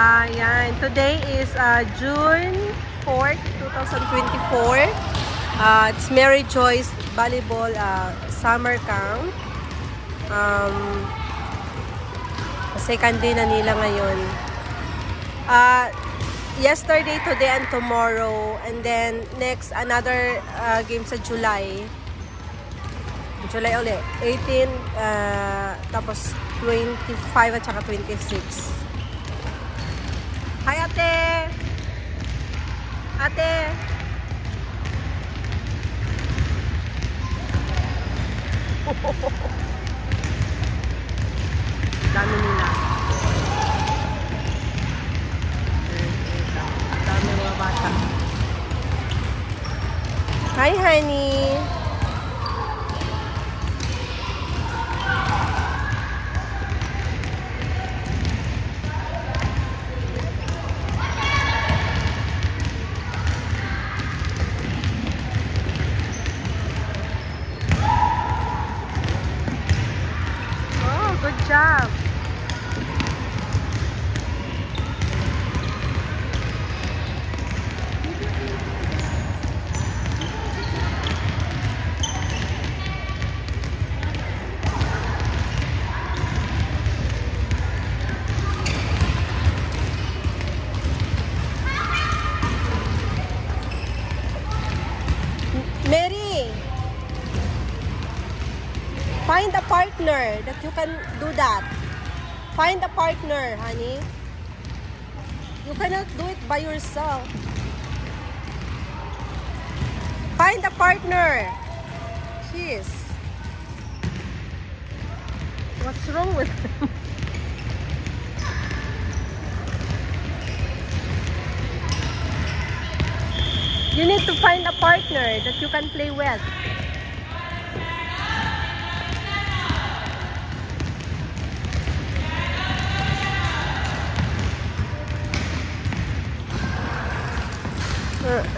Yan. Today is June 4th, 2024. It's Mary Joyce Volleyball Summer Camp. Second day na nila ngayon. Yesterday, today, and tomorrow. And then, next, another game sa July. July ulit. 18, tapos 25 at saka 26. Hi, ate! Ate! Dami nila. Dami mga bata. Hi, honey! Good job. Mary, find a partner that you can do that. Find a partner, honey. You cannot do it by yourself. Find a partner. Jeez. What's wrong with them? You need to find a partner that you can play with.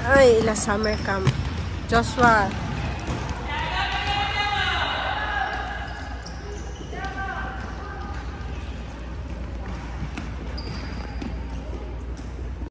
Ay, la summer camp. Joshua.